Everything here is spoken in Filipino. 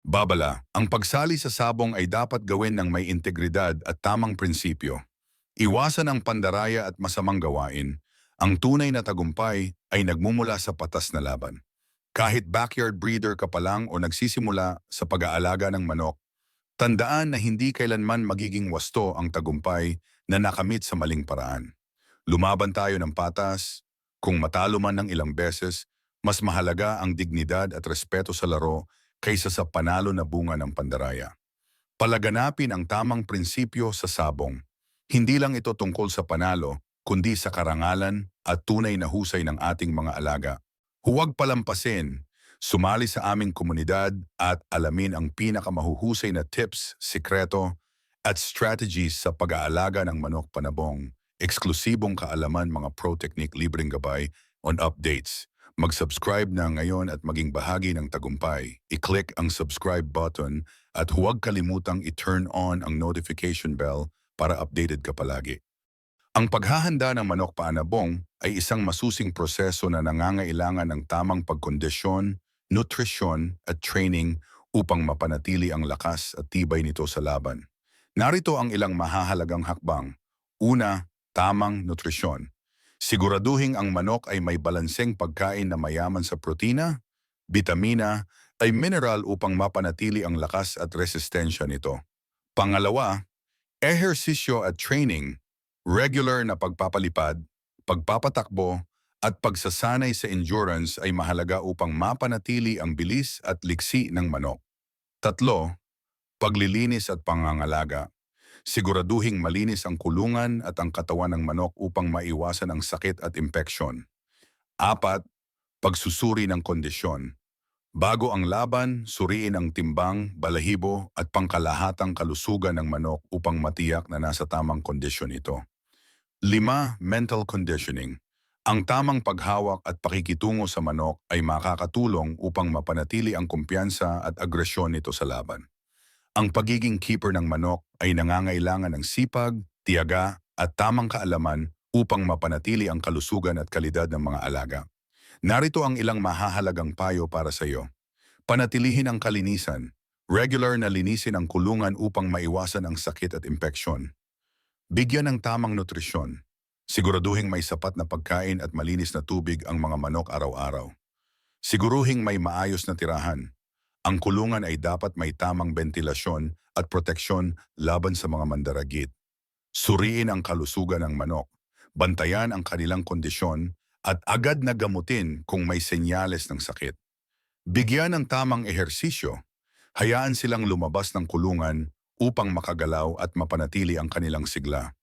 Babala, ang pagsali sa sabong ay dapat gawin ng may integridad at tamang prinsipyo. Iwasan ang pandaraya at masamang gawain. Ang tunay na tagumpay ay nagmumula sa patas na laban. Kahit backyard breeder ka pa lang o nagsisimula sa pag-aalaga ng manok, tandaan na hindi kailanman magiging wasto ang tagumpay na nakamit sa maling paraan. Lumaban tayo ng patas. Kung matalo man ng ilang beses, mas mahalaga ang dignidad at respeto sa laro kaysa sa panalo na bunga ng pandaraya. Palaganapin ang tamang prinsipyo sa sabong. Hindi lang ito tungkol sa panalo, kundi sa karangalan at tunay na husay ng ating mga alaga. Huwag palampasin. Sumali sa aming komunidad at alamin ang pinakamahuhusay na tips, sikreto, at strategies sa pag-aalaga ng manok panabong. Eksklusibong kaalaman, mga pro technique, libreng gabay on updates. Mag-subscribe na ngayon at maging bahagi ng tagumpay. I-click ang subscribe button at huwag kalimutang i-turn on ang notification bell para updated ka palagi. Ang paghahanda ng manok paanabong ay isang masusing proseso na nangangailangan ng tamang pagkondisyon, nutrisyon at training upang mapanatili ang lakas at tibay nito sa laban. Narito ang ilang mahahalagang hakbang. Una, tamang nutrisyon. Siguraduhin ang manok ay may balanseng pagkain na mayaman sa protina, bitamina, ay mineral upang mapanatili ang lakas at resistensya nito. Pangalawa, ehersisyo at training, regular na pagpapalipad, pagpapatakbo, at pagsasanay sa endurance ay mahalaga upang mapanatili ang bilis at liksi ng manok. Tatlo, paglilinis at pangangalaga. Siguraduhing malinis ang kulungan at ang katawan ng manok upang maiwasan ang sakit at impeksyon. Apat, pagsusuri ng kondisyon. Bago ang laban, suriin ang timbang, balahibo at pangkalahatang kalusugan ng manok upang matiyak na nasa tamang kondisyon ito. 5. Mental conditioning. Ang tamang paghawak at pakikitungo sa manok ay makakatulong upang mapanatili ang kumpiyansa at agresyon nito sa laban. Ang pagiging keeper ng manok ay nangangailangan ng sipag, tiyaga at tamang kaalaman upang mapanatili ang kalusugan at kalidad ng mga alaga. Narito ang ilang mahahalagang payo para sa iyo. Panatilihin ang kalinisan. Regular na linisin ang kulungan upang maiwasan ang sakit at impeksyon. Bigyan ng tamang nutrisyon. Siguraduhing may sapat na pagkain at malinis na tubig ang mga manok araw-araw. Siguruhing may maayos na tirahan. Ang kulungan ay dapat may tamang bentilasyon at proteksyon laban sa mga mandaragit. Suriin ang kalusugan ng manok. Bantayan ang kanilang kondisyon at agad na gamutin kung may senyales ng sakit. Bigyan ng tamang ehersisyo. Hayaan silang lumabas ng kulungan upang makagalaw at mapanatili ang kanilang sigla.